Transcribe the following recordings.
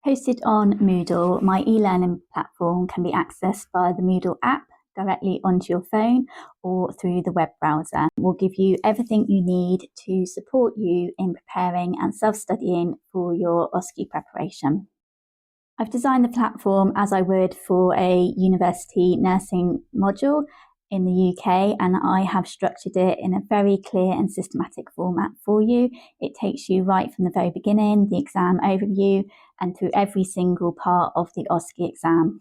Hosted on Moodle, my e-learning platform can be accessed via the Moodle app directly onto your phone or through the web browser. We'll give you everything you need to support you in preparing and self-studying for your OSCE preparation. I've designed the platform as I would for a university nursing module in the UK, and I have structured it in a very clear and systematic format for you. It takes you right from the very beginning, the exam overview, and through every single part of the OSCE exam.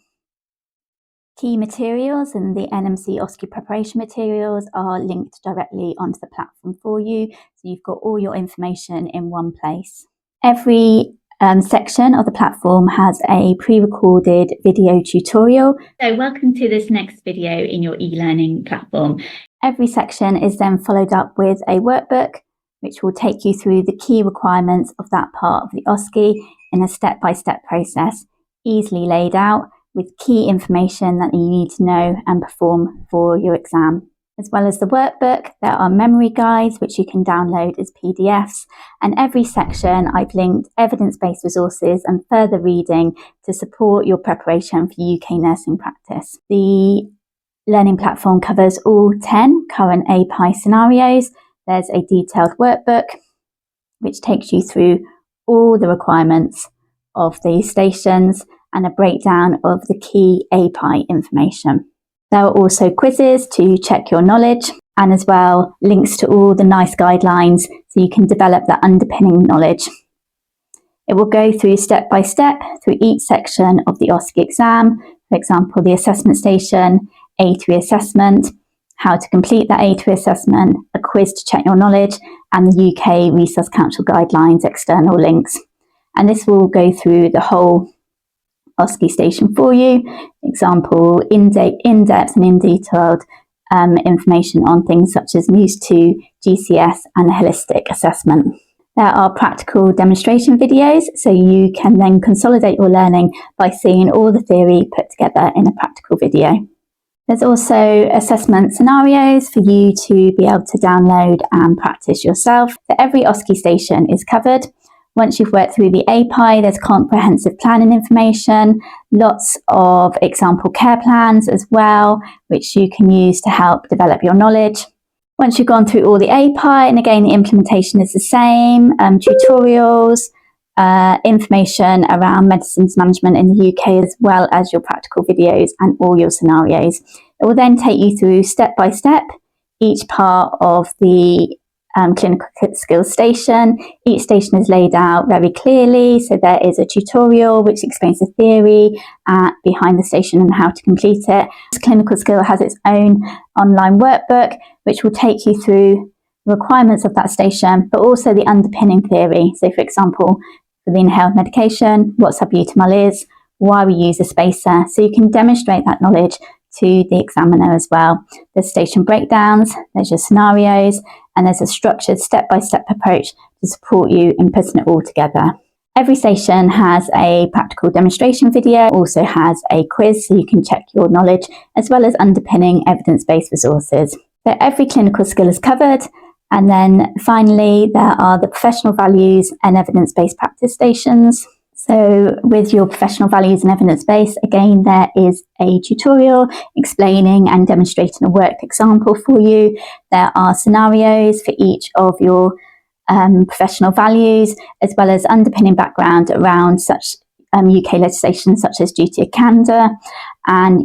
Key materials and the NMC OSCE preparation materials are linked directly onto the platform for you, so you've got all your information in one place. Every section of the platform has a pre-recorded video tutorial. So welcome to this next video in your e-learning platform. Every section is then followed up with a workbook which will take you through the key requirements of that part of the OSCE in a step-by-step process, easily laid out with key information that you need to know and perform for your exam. As well as the workbook, there are memory guides which you can download as PDFs, and every section I've linked evidence-based resources and further reading to support your preparation for UK nursing practice. The learning platform covers all 10 current API scenarios. There's a detailed workbook which takes you through all the requirements of the stations and a breakdown of the key API information. There are also quizzes to check your knowledge, and as well links to all the nice guidelines so you can develop that underpinning knowledge. It will go through step by step through each section of the OSCE exam, for example, the assessment station, A3 assessment, how to complete that A3 assessment, a quiz to check your knowledge, and the UK Resource Council guidelines external links. And this will go through the whole OSCE station for you. Example, in-depth and in-detailed information on things such as MUSE2, GCS and a holistic assessment. There are practical demonstration videos, so you can then consolidate your learning by seeing all the theory put together in a practical video. There's also assessment scenarios for you to be able to download and practice yourself. So every OSCE station is covered. Once you've worked through the API, there's comprehensive planning information, lots of example care plans as well, which you can use to help develop your knowledge. Once you've gone through all the API, and again, the implementation is the same, tutorials, information around medicines management in the UK, as well as your practical videos and all your scenarios. It will then take you through step by step each part of the clinical skills station. Each station is laid out very clearly, so there is a tutorial which explains the theory behind the station and how to complete it. This clinical skill has its own online workbook which will take you through the requirements of that station, but also the underpinning theory. So for example, for the inhaled medication, what salbutamol is, why we use a spacer, so you can demonstrate that knowledge to the examiner as well. There's station breakdowns, there's your scenarios, and there's a structured step-by-step approach to support you in putting it all together. Every station has a practical demonstration video, also has a quiz so you can check your knowledge, as well as underpinning evidence-based resources. So every clinical skill is covered. And then finally, there are the professional values and evidence-based practice stations. So with your professional values and evidence-based, again, there is a tutorial explaining and demonstrating a worked example for you. There are scenarios for each of your professional values, as well as underpinning background around such UK legislation such as duty of candour, and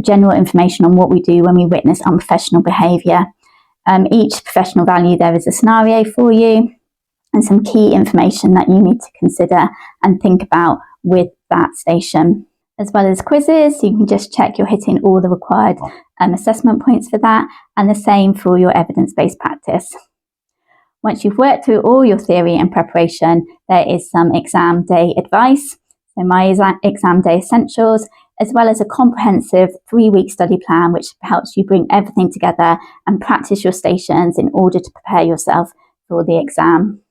general information on what we do when we witness unprofessional behaviour. Each professional value, there is a scenario for you and some key information that you need to consider and think about with that station, as well as quizzes. So you can just check you're hitting all the required assessment points for that, and the same for your evidence-based practice. Once you've worked through all your theory and preparation, there is some exam day advice. So my exam day essentials, as well as a comprehensive 3-week study plan, which helps you bring everything together and practice your stations in order to prepare yourself for the exam.